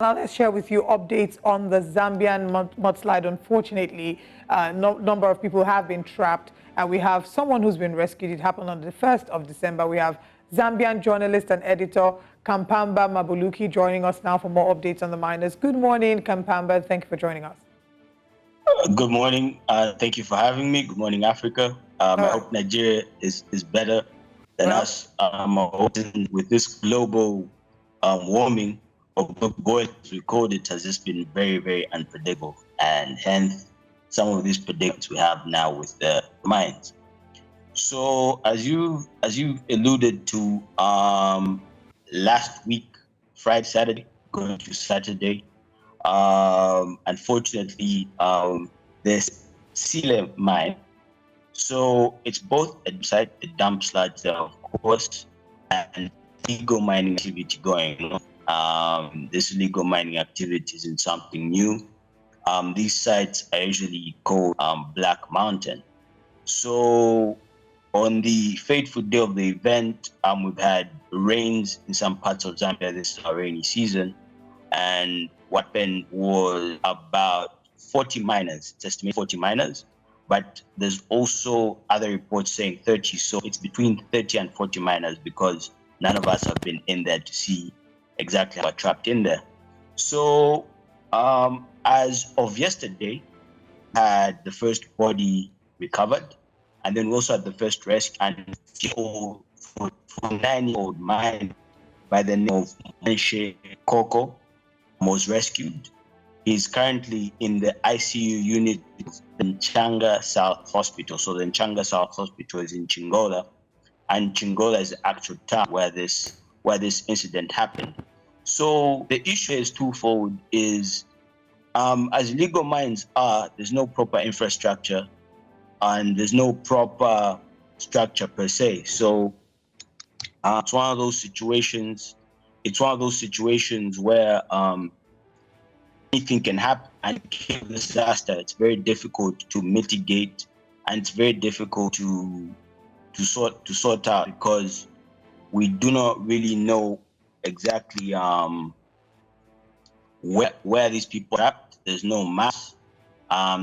Now let's share with you updates on the Zambian mudslide. Unfortunately, number of people have been trapped, and we have someone who's been rescued. It happened on the 1st of December. We have Zambian journalist and editor Kampamba Mabuluki joining us now for more updates on the miners. Good morning, Kampamba. Thank you for joining us. Good morning. Thank you for having me. Good morning, Africa. I hope Nigeria is better than us. With this global warming, or going to record it, has just been very, very unpredictable, and hence some of these predictions we have now with the mines. So, as you alluded to, last week, Friday, Saturday, going to Saturday, unfortunately, there's Sile mine. So it's both a site, the dump site, of course, and illegal mining activity going on. This illegal mining activity isn't something new. These sites are usually called Black Mountain. So on the fateful day of the event, we've had rains in some parts of Zambia. This is our rainy season, and what happened was about 40 miners, it's estimated 40 miners, but there's also other reports saying 30. So it's between 30 and 40 miners, because none of us have been in there to see exactly what trapped in there. So as of yesterday, had the first body recovered, and then we also had the first rescue, and for 9-year-old mine by the name of Menshe Koko was rescued. He's currently in the ICU unit in the Nchanga South Hospital. So the Nchanga South Hospital is in Chingola, and Chingola is the actual town where this incident happened. So the issue is twofold: is as illegal mines are, there's no proper infrastructure, and there's no proper structure per se. So it's one of those situations. It's one of those situations where anything can happen, and in disaster, it's very difficult to mitigate, and it's very difficult to sort out, because we do not really know exactly where these people are trapped. There's no maps,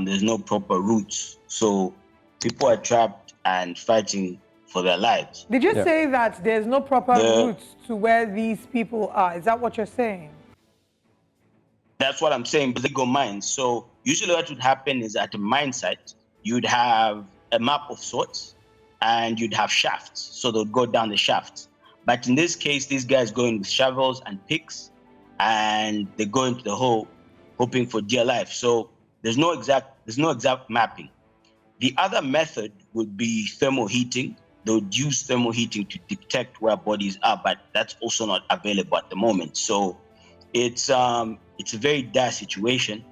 there's no proper routes, so people are trapped and fighting for their lives. Did you say that there's no proper routes to where these people are? Is that what you're saying? That's what I'm saying, illegal mines. So usually what would happen is at a mine site, you'd have a map of sorts, and you'd have shafts, so they'll go down the shafts. But in this case, these guys go in with shovels and picks, and they go into the hole hoping for dear life. So there's no exact mapping. The other method would be thermal heating. They would use thermal heating to detect where bodies are, but that's also not available at the moment. So it's a very dire situation,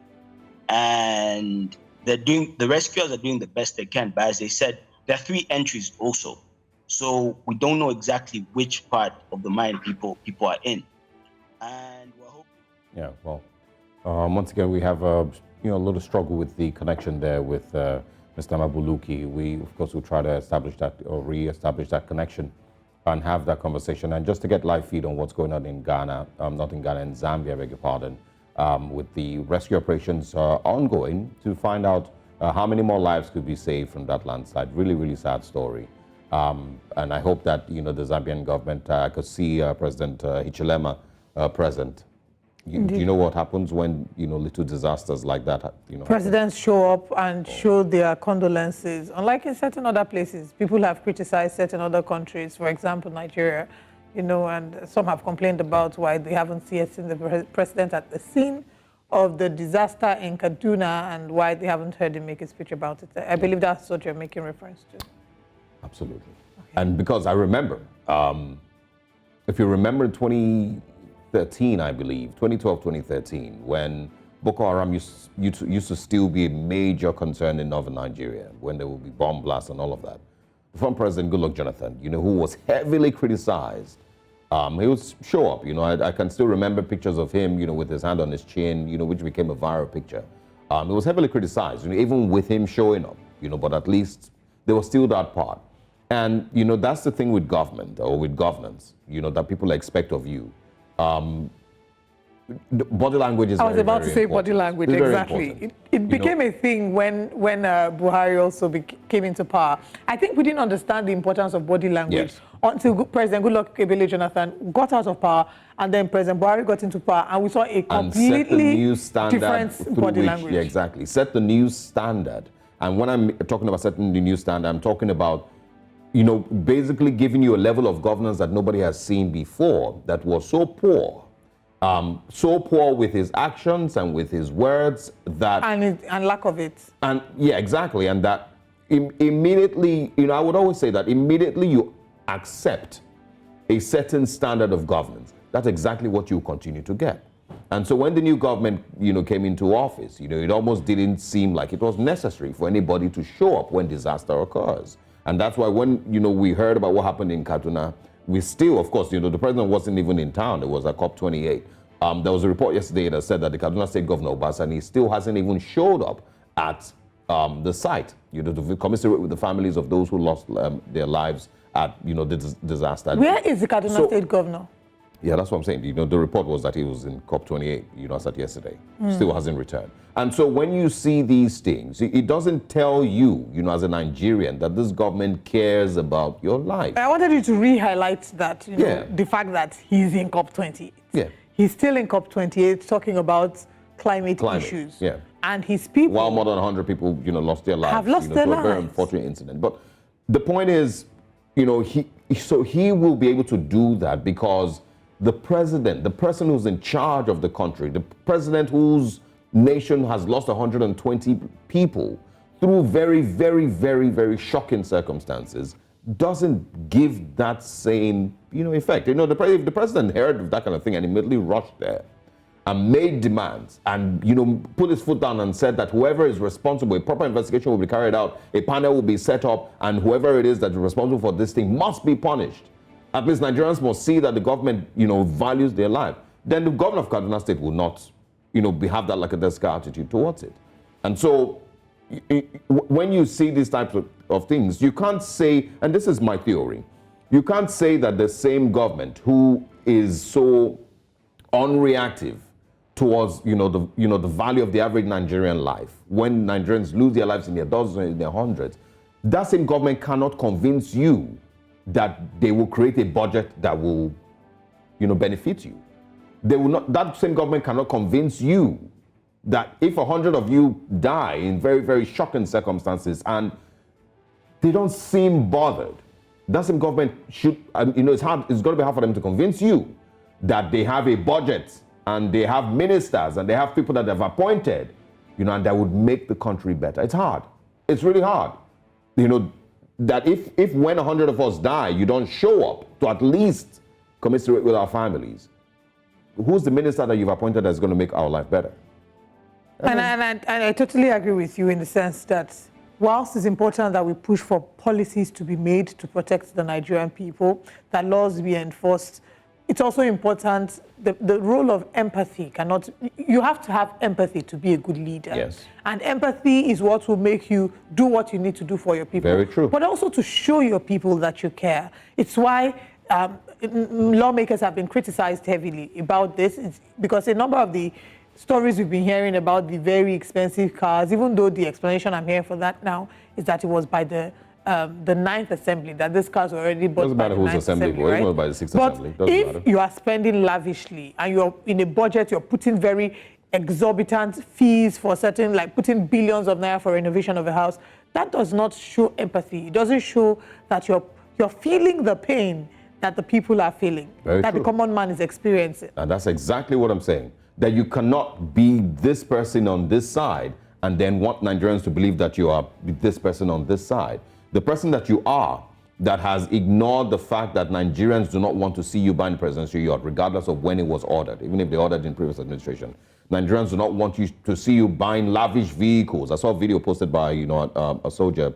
and the rescuers are doing the best they can. But as they said, there are 3 entries also, so we don't know exactly which part of the mine people are in, and we're hoping. Yeah, well, once again, we have a little struggle with the connection there with Mr. Mabuluki. We, of course, will try to establish that, or re-establish that connection and have that conversation. And just to get live feed on what's going on in Ghana, not in Ghana, in Zambia, I beg your pardon, with the rescue operations ongoing, to find out how many more lives could be saved from that landslide. Really, really sad story. And I hope that, the Zambian government could see President Hichilema present. Do you know what happens when, little disasters like that, Presidents show up and show their condolences. Unlike in certain other places, people have criticized certain other countries, for example, Nigeria, and some have complained about why they haven't seen the president at the scene of the disaster in Kaduna, and why they haven't heard him make a speech about it. I believe that's what you're making reference to. Absolutely. Okay. And because I remember, if you remember 2013, I believe, 2012, 2013, when Boko Haram used to still be a major concern in northern Nigeria, when there would be bomb blasts and all of that. The former President Goodluck Jonathan, who was heavily criticized, he would show up. I can still remember pictures of him, with his hand on his chin, which became a viral picture. It was heavily criticized, even with him showing up, but at least there was still that part. And, that's the thing with government or with governance, that people expect of you. the body language is I was very, about very to say important. body language, It's very exactly. important. It became a thing when Buhari also came into power. I think we didn't understand the importance of body language Yes. until President Goodluck Ebele Jonathan got out of power, and then President Buhari got into power, and we saw a And set the completely new standard different through body which, language. yeah, exactly. Set the new standard. And when I'm talking about setting the new standard, I'm talking about, basically giving you a level of governance that nobody has seen before, that was so poor. So poor with his actions and with his words that... And lack of it. And yeah, exactly. And that immediately, I would always say that immediately you accept a certain standard of governance, that's exactly what you continue to get. And so when the new government, came into office, it almost didn't seem like it was necessary for anybody to show up when disaster occurs. And that's why when, we heard about what happened in Kaduna, we still, of course, the president wasn't even in town. It was at COP28. There was a report yesterday that said that the Kaduna State Governor, Obasani, still hasn't even showed up at the site, to commiserate with the families of those who lost their lives at, the disaster. Where is the Kaduna State Governor? Yeah, that's what I'm saying. The report was that he was in COP28, as at yesterday. Still hasn't returned. And so when you see these things, it doesn't tell you, as a Nigerian, that this government cares about your life. I wanted you to re-highlight that, the fact that he's in COP28. Yeah. He's still in COP28 talking about climate issues. Yeah. And his people... While more than 100 people, lost their lives. Have lost their lives. A very unfortunate incident. But the point is, he will be able to do that because the president, the person who's in charge of the country, the president whose nation has lost 120 people through very, very, very, very shocking circumstances, doesn't give that same, effect. If the president heard of that kind of thing and immediately rushed there and made demands and, put his foot down and said that whoever is responsible, a proper investigation will be carried out, a panel will be set up, and whoever it is that is responsible for this thing must be punished. At least Nigerians must see that the government, values their life. Then the governor of Kaduna State will not, have that lackadaisical attitude towards it. And so when you see these types of things, you can't say, and this is my theory, you can't say that the same government who is so unreactive towards, the value of the average Nigerian life, when Nigerians lose their lives in their dozens and in their hundreds, that same government cannot convince you that they will create a budget that will, benefit you. They will not. That same government cannot convince you that if 100 of you die in very, very shocking circumstances and they don't seem bothered, that same government should, it's hard. It's going to be hard for them to convince you that they have a budget and they have ministers and they have people that they've appointed, and that would make the country better. It's hard. It's really hard. That if when 100 of us die, you don't show up to at least commiserate with our families, who's the minister that you've appointed that's going to make our life better? And I totally agree with you in the sense that whilst it's important that we push for policies to be made to protect the Nigerian people, that laws be enforced, it's also important, the role of empathy cannot, you have to have empathy to be a good leader. Yes. And empathy is what will make you do what you need to do for your people. Very true. But also to show your people that you care. It's why lawmakers have been criticized heavily about this. It's because a number of the stories we've been hearing about the very expensive cars, even though the explanation I'm hearing for that now is that it was by the 9th Assembly, that these cars were already bought by the 9th Assembly, right? Even by the 6th But Assembly. Doesn't if matter. you are spending lavishly and you're in a budget, you're putting very exorbitant fees for certain, like putting billions of naira for renovation of a house, that does not show empathy. It doesn't show that you're feeling the pain that the people are feeling, that the common man is experiencing. And that's exactly what I'm saying. That you cannot be this person on this side and then want Nigerians to believe that you are this person on this side. The person that you are, that has ignored the fact that Nigerians do not want to see you buying the presidential yacht, regardless of when it was ordered, even if they ordered in previous administration. Nigerians do not want you to see you buying lavish vehicles. I saw a video posted by, a soldier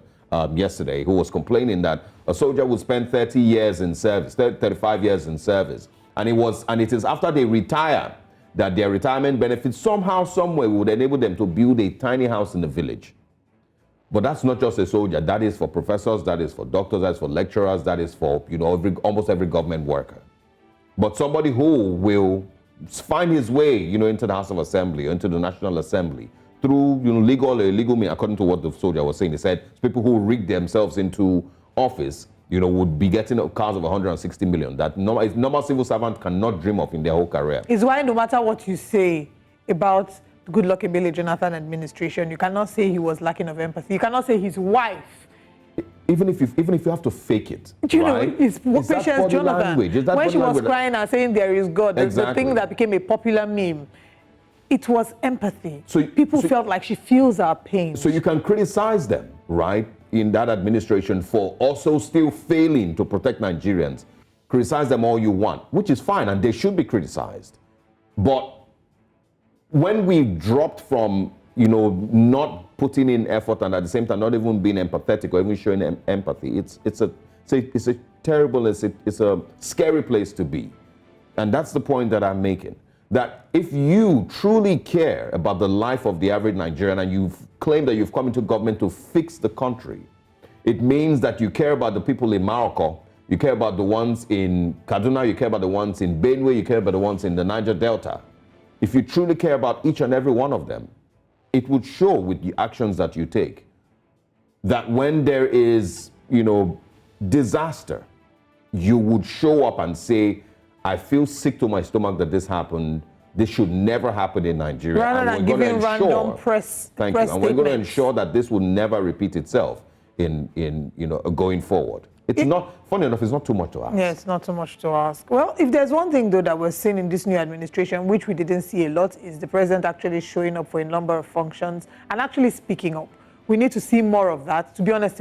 yesterday who was complaining that a soldier would spend 30 years in service, 35 years in service. And it is after they retire that their retirement benefits somehow, somewhere would enable them to build a tiny house in the village. But that's not just a soldier. That is for professors, that is for doctors, that is for lecturers, that is for, almost every government worker. But somebody who will, find his way, into the House of Assembly, into the National Assembly, through legal or illegal means, according to what the soldier was saying. He said people who rig themselves into office, would be getting cars of 160 million that normal civil servant cannot dream of in their whole career. It's why no matter what you say about the Goodluck Ebele Jonathan administration, you cannot say he was lacking of empathy. You cannot say his wife. Even if you have to fake it, right? It's Patience Jonathan. When she was crying and saying there is God, there's the thing that became a popular meme. It was empathy. So people felt like she feels our pain. So you can criticize them, right, in that administration for also still failing to protect Nigerians. Criticize them all you want, which is fine, and they should be criticized. But when we dropped from, not putting in effort and at the same time not even being empathetic or even showing empathy, it's a terrible, it's a scary place to be. And that's the point that I'm making. That if you truly care about the life of the average Nigerian and you've claimed that you've come into government to fix the country, it means that you care about the people in Morocco, you care about the ones in Kaduna, you care about the ones in Benue, you care about the ones in the Niger Delta. If you truly care about each and every one of them, it would show with the actions that you take that when there is, disaster, you would show up and say, I feel sick to my stomach that this happened. This should never happen in Nigeria. Rather than giving random press Thank you. And we're going to ensure that this will never repeat itself in going forward. It's not, funny enough, it's not too much to ask. Yeah, it's not too much to ask. Well, if there's one thing, though, that we're seeing in this new administration, which we didn't see a lot, is the president actually showing up for a number of functions and actually speaking up. We need to see more of that. To be honest,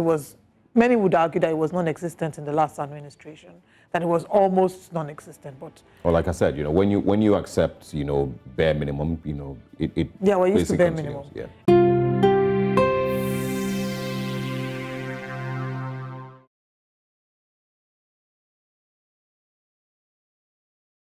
many would argue that it was non-existent in the last administration, that it was almost non-existent. But well, like I said, when you accept, bare minimum, it yeah, we're used to bare continues. minimum. Yeah.